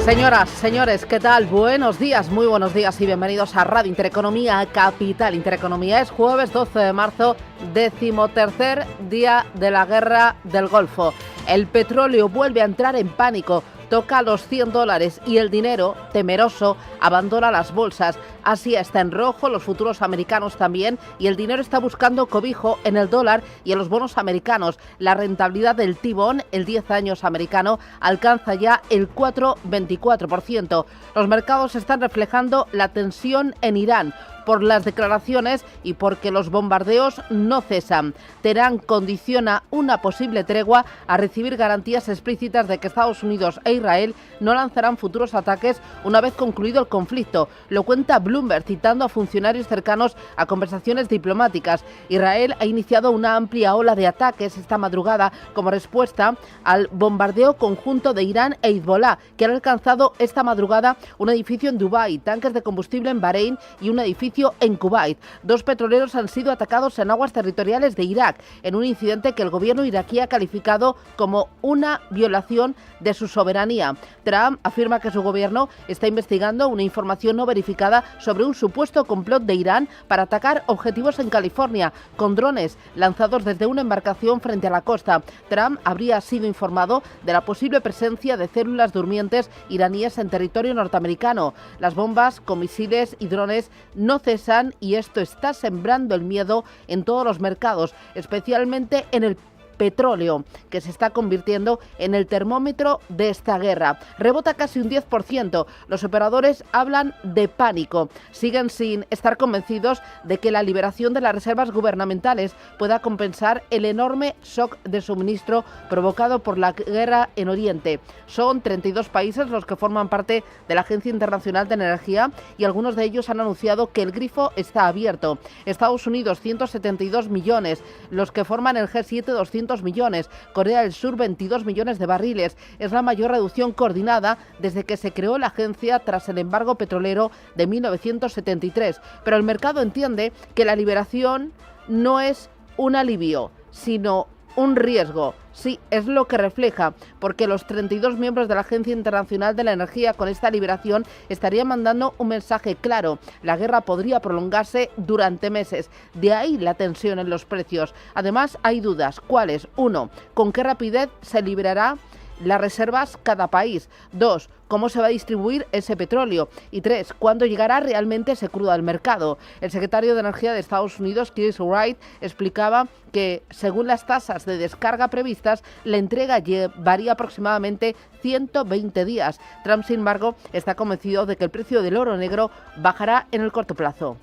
Señoras, señores, ¿qué tal? Buenos días, muy buenos días y bienvenidos a Radio Intereconomía, Capital Intereconomía. Es jueves 12 de marzo, 13º día de la Guerra del Golfo. El petróleo vuelve a entrar en pánico, toca los $100 y el dinero, temeroso, abandona las bolsas. Asia está en rojo, los futuros americanos también, y el dinero está buscando cobijo en el dólar y en los bonos americanos. La rentabilidad del T-Bond, el 10 años americano, alcanza ya el 4,24%. Los mercados están reflejando la tensión en Irán por las declaraciones y porque los bombardeos no cesan. Teherán condiciona una posible tregua a recibir garantías explícitas de que Estados Unidos e Israel no lanzarán futuros ataques una vez concluido el conflicto. Lo cuenta Bloomberg, citando a funcionarios cercanos a conversaciones diplomáticas. Israel ha iniciado una amplia ola de ataques esta madrugada como respuesta al bombardeo conjunto de Irán e Hezbollah, que han alcanzado esta madrugada un edificio en Dubái, tanques de combustible en Bahrein y un edificio en Kuwait. 2 petroleros han sido atacados en aguas territoriales de Irak, en un incidente que el gobierno iraquí ha calificado como una violación de su soberanía. Trump afirma que su gobierno está investigando una información no verificada sobre un supuesto complot de Irán para atacar objetivos en California con drones lanzados desde una embarcación frente a la costa. Trump habría sido informado de la posible presencia de células durmientes iraníes en territorio norteamericano. Las bombas con misiles y drones no cesan y esto está sembrando el miedo en todos los mercados, especialmente en el petróleo, que se está convirtiendo en el termómetro de esta guerra. Rebota casi un 10%. Los operadores hablan de pánico. Siguen sin estar convencidos de que la liberación de las reservas gubernamentales pueda compensar el enorme shock de suministro provocado por la guerra en Oriente. Son 32 países los que forman parte de la Agencia Internacional de Energía y algunos de ellos han anunciado que el grifo está abierto. Estados Unidos, 172 millones. Los que forman el G7, 200 millones. Corea del Sur, 22 millones de barriles. Es la mayor reducción coordinada desde que se creó la agencia tras el embargo petrolero de 1973. Pero el mercado entiende que la liberación no es un alivio, sino un riesgo. Sí, es lo que refleja, porque los 32 miembros de la Agencia Internacional de la Energía con esta liberación estarían mandando un mensaje claro. La guerra podría prolongarse durante meses. De ahí la tensión en los precios. Además, hay dudas. ¿Cuáles? 1. ¿Con qué rapidez se liberará las reservas cada país? 2. ¿Cómo se va a distribuir ese petróleo? Y 3. ¿Cuándo llegará realmente ese crudo al mercado? El secretario de Energía de Estados Unidos, Chris Wright, explicaba que, según las tasas de descarga previstas, la entrega llevaría aproximadamente 120 días. Trump, sin embargo, está convencido de que el precio del oro negro bajará en el corto plazo.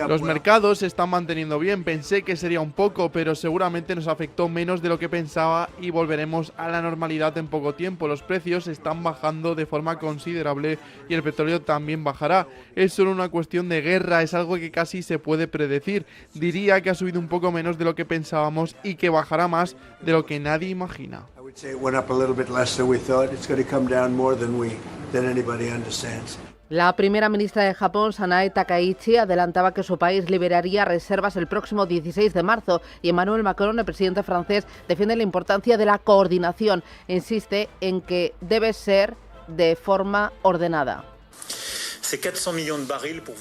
Los mercados se están manteniendo bien. Pensé que sería un poco, pero seguramente nos afectó menos de lo que pensaba y volveremos a la normalidad en poco tiempo. Los precios están bajando de forma considerable y el petróleo también bajará. Es solo una cuestión de guerra, es algo que casi se puede predecir. Diría que ha subido un poco menos de lo que pensábamos y que bajará más de lo que nadie imagina. La primera ministra de Japón, Sanae Takaichi, adelantaba que su país liberaría reservas el próximo 16 de marzo y Emmanuel Macron, el presidente francés, defiende la importancia de la coordinación. Insiste en que debe ser de forma ordenada.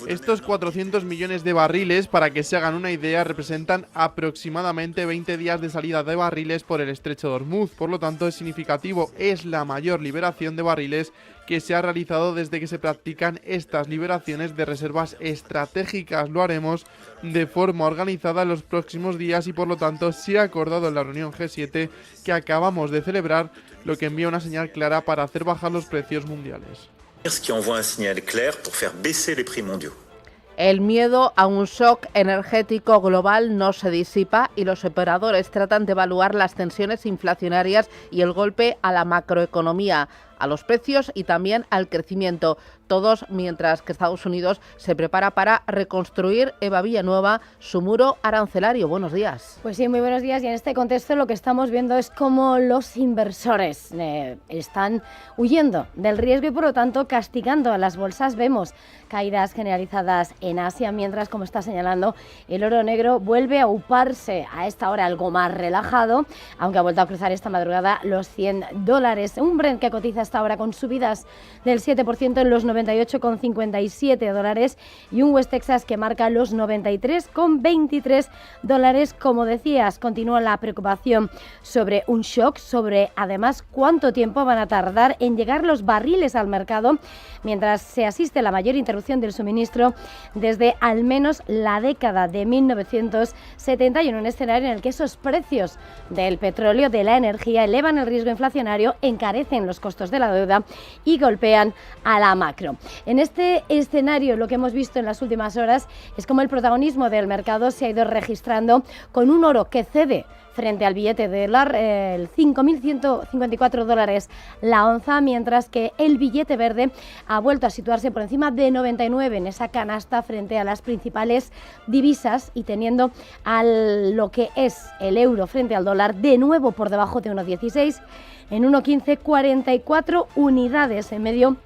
Estos 400 millones de barriles, para que se hagan una idea, representan aproximadamente 20 días de salida de barriles por el estrecho de Hormuz. Por lo tanto, es significativo. Es la mayor liberación de barriles que se ha realizado desde que se practican estas liberaciones de reservas estratégicas. Lo haremos de forma organizada en los próximos días y, por lo tanto, se ha acordado en la reunión G7 que acabamos de celebrar, lo que envía una señal clara para hacer bajar los precios mundiales. El miedo a un shock energético global no se disipa y los operadores tratan de evaluar las tensiones inflacionarias y el golpe a la macroeconomía, a los precios y también al crecimiento. Todos mientras que Estados Unidos se prepara para reconstruir, Eva Villanueva, su muro arancelario. Buenos días. Pues sí, muy buenos días. Y en este contexto lo que estamos viendo es cómo los inversores están huyendo del riesgo y por lo tanto castigando a las bolsas. Vemos caídas generalizadas en Asia, mientras, como está señalando, el oro negro vuelve a uparse a esta hora algo más relajado, aunque ha vuelto a cruzar esta madrugada los $100. Un Brent que cotiza hasta ahora, con subidas del 7% en los $98,57 y un West Texas que marca los $93,23. Como decías, continúa la preocupación sobre un shock, sobre además cuánto tiempo van a tardar en llegar los barriles al mercado, mientras se asiste a la mayor interrupción del suministro desde al menos la década de 1971, un escenario en el que esos precios del petróleo, de la energía, elevan el riesgo inflacionario, encarecen los costos de la deuda y golpean a la macro. En este escenario, lo que hemos visto en las últimas horas es como el protagonismo del mercado se ha ido registrando, con un oro que cede frente al billete de dólar, el $5.154 la onza, mientras que el billete verde ha vuelto a situarse por encima de 99 en esa canasta frente a las principales divisas y teniendo a lo que es el euro frente al dólar de nuevo por debajo de 1,16, en 1,1544 unidades, en medio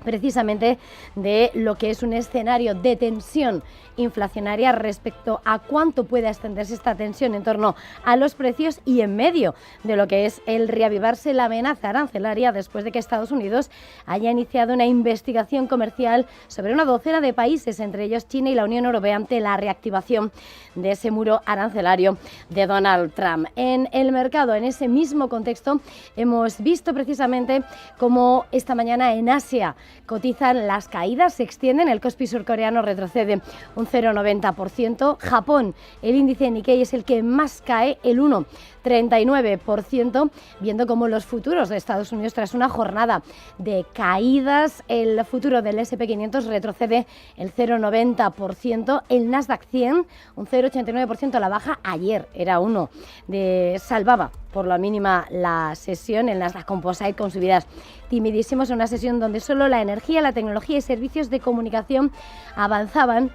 precisamente de lo que es un escenario de tensión inflacionaria respecto a cuánto puede extenderse esta tensión en torno a los precios y en medio de lo que es el reavivarse la amenaza arancelaria después de que Estados Unidos haya iniciado una investigación comercial sobre una docena de países, entre ellos China y la Unión Europea, ante la reactivación de ese muro arancelario de Donald Trump. En el mercado, en ese mismo contexto, hemos visto precisamente cómo esta mañana en Asia cotizan las caídas, se extienden, el Kospi surcoreano retrocede un 0,90%, Japón, el índice Nikkei es el que más cae, el 1,39%, viendo cómo los futuros de Estados Unidos, tras una jornada de caídas, el futuro del S&P 500 retrocede el 0,90%, el Nasdaq 100 un 0,89% a la baja, ayer era uno de salvaba por la mínima la sesión, el Nasdaq Composite con subidas timidísimas, una sesión donde solo la energía, la tecnología y servicios de comunicación avanzaban.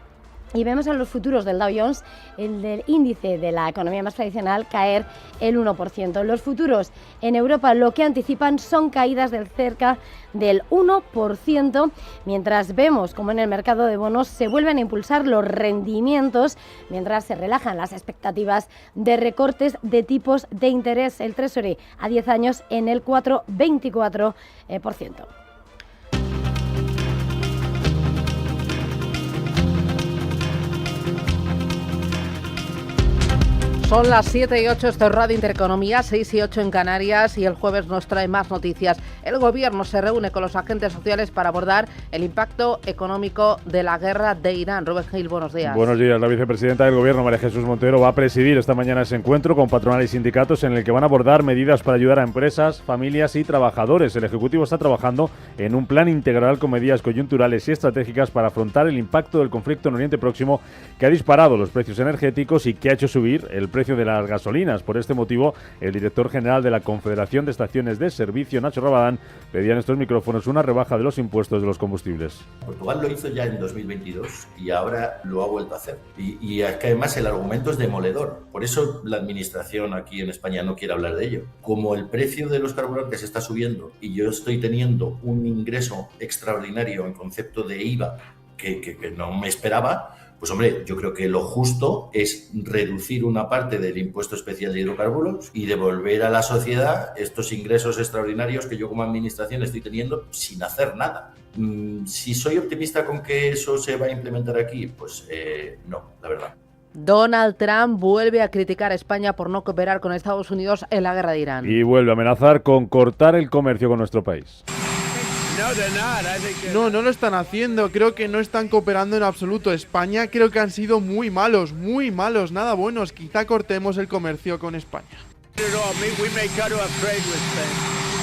Y vemos a los futuros del Dow Jones, el del índice de la economía más tradicional, caer el 1%. Los futuros en Europa lo que anticipan son caídas del cerca del 1%, mientras vemos como en el mercado de bonos se vuelven a impulsar los rendimientos, mientras se relajan las expectativas de recortes de tipos de interés. El Treasury a 10 años en el 4,24%. Son las 7 y 8, esto es Radio Intereconomía, 6 y 8 en Canarias, y el jueves nos trae más noticias. El Gobierno se reúne con los agentes sociales para abordar el impacto económico de la guerra de Irán. Rubén Gil, buenos días. Buenos días. La vicepresidenta del Gobierno, María Jesús Montero, va a presidir esta mañana ese encuentro con patronales y sindicatos en el que van a abordar medidas para ayudar a empresas, familias y trabajadores. El Ejecutivo está trabajando en un plan integral con medidas coyunturales y estratégicas para afrontar el impacto del conflicto en Oriente Próximo, que ha disparado los precios energéticos y que ha hecho subir el precio de las gasolinas. Por este motivo, el director general de la Confederación de Estaciones de Servicio, Nacho Rabadán, pedía en estos micrófonos una rebaja de los impuestos de los combustibles. Portugal lo hizo ya en 2022 y ahora lo ha vuelto a hacer. Y es que además el argumento es demoledor. Por eso la administración aquí en España no quiere hablar de ello. Como el precio de los carburantes está subiendo y yo estoy teniendo un ingreso extraordinario en concepto de IVA que no me esperaba, pues hombre, yo creo que lo justo es reducir una parte del impuesto especial de hidrocarburos y devolver a la sociedad estos ingresos extraordinarios que yo como administración estoy teniendo sin hacer nada. Si soy optimista con que eso se va a implementar aquí, pues no, la verdad. Donald Trump vuelve a criticar a España por no cooperar con Estados Unidos en la guerra de Irán. Y vuelve a amenazar con cortar el comercio con nuestro país. No lo están haciendo, creo que no están cooperando en absoluto. España creo que han sido muy malos, nada buenos. Quizá cortemos el comercio con España.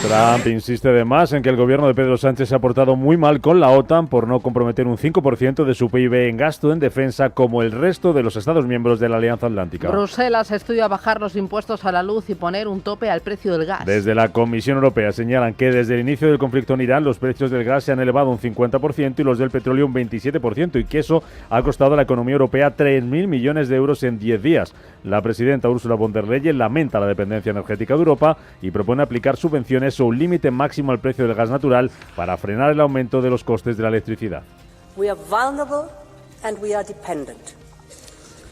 Trump insiste además en que el gobierno de Pedro Sánchez se ha portado muy mal con la OTAN por no comprometer un 5% de su PIB en gasto en defensa como el resto de los Estados miembros de la Alianza Atlántica. Bruselas estudia bajar los impuestos a la luz y poner un tope al precio del gas. Desde la Comisión Europea señalan que desde el inicio del conflicto en Irán los precios del gas se han elevado un 50% y los del petróleo un 27%, y que eso ha costado a la economía europea 3.000 millones de euros en 10 días. La presidenta Ursula von der Leyen lamenta la dependencia energética de Europa y propone aplicar subvenciones o un límite máximo al precio del gas natural para frenar el aumento de los costes de la electricidad. We are vulnerable and we are dependent.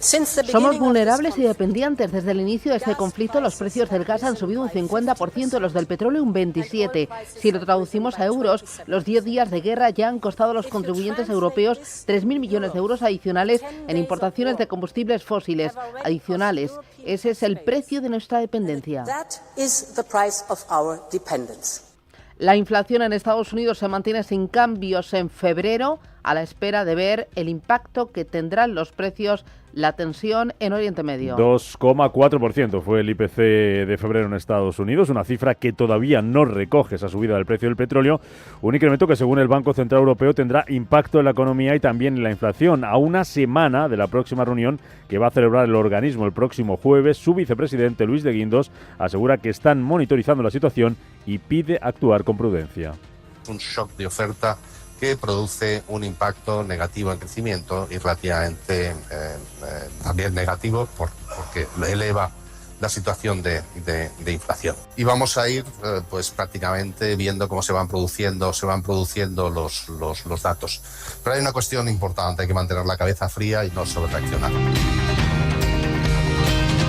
Somos vulnerables y dependientes. Desde el inicio de este conflicto, los precios del gas han subido un 50%, los del petróleo un 27%. Si lo traducimos a euros, los 10 días de guerra ya han costado a los contribuyentes europeos 3.000 millones de euros adicionales en importaciones de combustibles fósiles adicionales. Ese es el precio de nuestra dependencia. La inflación en Estados Unidos se mantiene sin cambios en febrero, a la espera de ver el impacto que tendrán los precios, la tensión en Oriente Medio. 2,4% fue el IPC de febrero en Estados Unidos, una cifra que todavía no recoge esa subida del precio del petróleo, un incremento que según el Banco Central Europeo tendrá impacto en la economía y también en la inflación. A una semana de la próxima reunión que va a celebrar el organismo el próximo jueves, su vicepresidente Luis de Guindos asegura que están monitorizando la situación y pide actuar con prudencia. Un shock de oferta que produce un impacto negativo en crecimiento y relativamente también negativo porque eleva la situación de inflación. Y vamos a ir pues prácticamente viendo cómo se van produciendo los datos. Pero hay una cuestión importante, hay que mantener la cabeza fría y no sobrereaccionar.